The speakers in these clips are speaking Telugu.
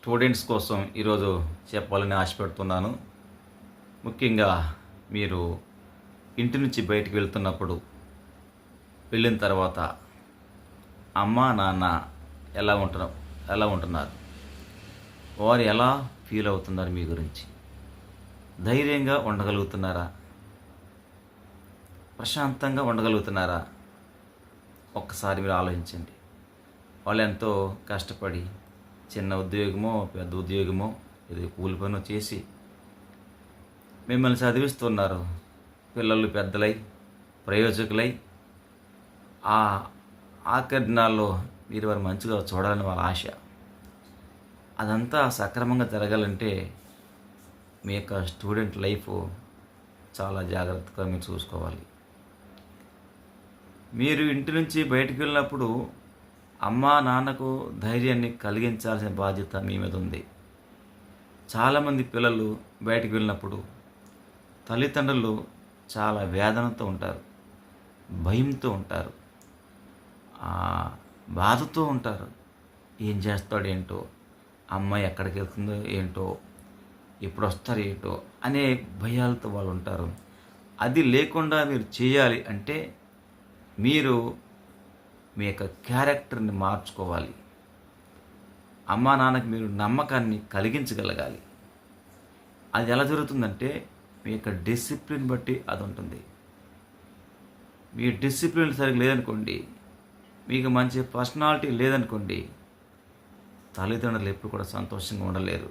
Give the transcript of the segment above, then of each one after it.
స్టూడెంట్స్ కోసం ఈరోజు చెప్పాలని ఆశపడుతున్నాను. ముఖ్యంగా మీరు ఇంటి నుంచి బయటికి వెళ్తున్నప్పుడు, వెళ్ళిన తర్వాత అమ్మా నాన్న ఎలా ఉంటున్నారు, వారు ఎలా ఫీల్ అవుతున్నారు మీ గురించి, ధైర్యంగా ఉండగలుగుతున్నారా, ప్రశాంతంగా ఉండగలుగుతున్నారా? ఒక్కసారి మీరు ఆలోచించండి. వాళ్ళు ఎంతో కష్టపడి చిన్న ఉద్యోగమో పెద్ద ఉద్యోగమో ఇది కూలి పనో చేసి మిమ్మల్ని చదివిస్తున్నారు. పిల్లలు పెద్దలై ప్రయోజకులై ఆ ఆఖరి దినాల్లో మీరు వారు మంచిగా చూడాలని వాళ్ళ ఆశ. అదంతా సక్రమంగా జరగాలంటే మీ యొక్క స్టూడెంట్ లైఫ్ చాలా జాగ్రత్తగా మీరు చూసుకోవాలి. మీరు ఇంటి నుంచి బయటకు వెళ్ళినప్పుడు అమ్మా నాన్నకు ధైర్యాన్ని కలిగించాల్సిన బాధ్యత మీ మీద ఉంది. చాలామంది పిల్లలు బయటకు వెళ్ళినప్పుడు తల్లిదండ్రులు చాలా వేదనతో ఉంటారు, భయంతో ఉంటారు, బాధతో ఉంటారు. ఏం చేస్తాడు ఏంటో, అమ్మాయి ఎక్కడికి వెళ్తుందో ఏంటో, ఎప్పుడు వస్తారు ఏంటో అనే భయాలతో వాళ్ళు ఉంటారు. అది లేకుండా మీరు చేయాలి అంటే మీరు మీ యొక్క క్యారెక్టర్ని మార్చుకోవాలి. అమ్మా నాన్నకి మీరు నమ్మకాన్ని కలిగించగలగాలి. అది ఎలా జరుగుతుందంటే మీ యొక్క డిసిప్లిన్ బట్టి అది ఉంటుంది. మీ డిసిప్లిన్ సరిగ్గా లేదనుకోండి, మీకు మంచి పర్సనాలిటీ లేదనుకోండి, తల్లిదండ్రులు ఎప్పుడు కూడా సంతోషంగా ఉండలేరు.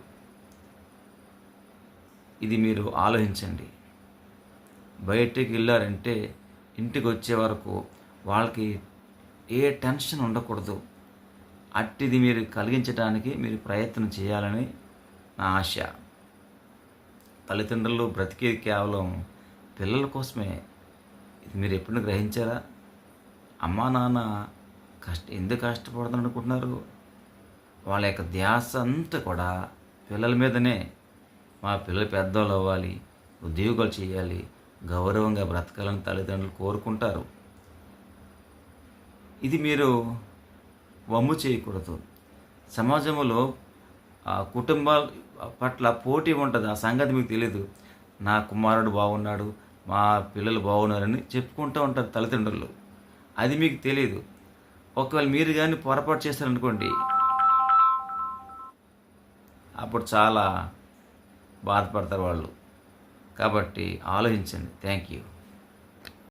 ఇది మీరు ఆలోచించండి. బయటికి వెళ్ళారంటే ఇంటికి వచ్చే వరకు వాళ్ళకి ఏ టెన్షన్ ఉండకూడదు. అట్టిది మీరు కలిగించడానికి మీరు ప్రయత్నం చేయాలని నా ఆశ. తల్లిదండ్రులు బ్రతికేది కేవలం పిల్లల కోసమే. ఇది మీరు ఎప్పుడైనా గ్రహించారా? అమ్మా నాన్న ఎందుకు కష్టపడుతున్నారు అనుకుంటున్నారు? వాళ్ళ యొక్క ధ్యాస అంతా కూడా పిల్లల మీదనే. మా పిల్లలు పెద్దవాళ్ళు అవ్వాలి, ఉద్యోగాలు చేయాలి, గౌరవంగా బ్రతకాలని తల్లిదండ్రులు కోరుకుంటారు. ఇది మీరు వమ్ము చేయకూడదు. సమాజంలో కుటుంబాల పట్ల పోటీ ఉంటుంది. ఆ సంగతి మీకు తెలియదు. నా కుమారుడు బాగున్నాడు, మా పిల్లలు బాగున్నారని చెప్పుకుంటూ ఉంటారు తల్లిదండ్రులు. అది మీకు తెలియదు. ఒకవేళ మీరు కానీ పొరపాటు చేస్తారనుకోండి, అప్పుడు చాలా బాధపడతారు వాళ్ళు. కాబట్టి ఆలోచించండి. Thank you.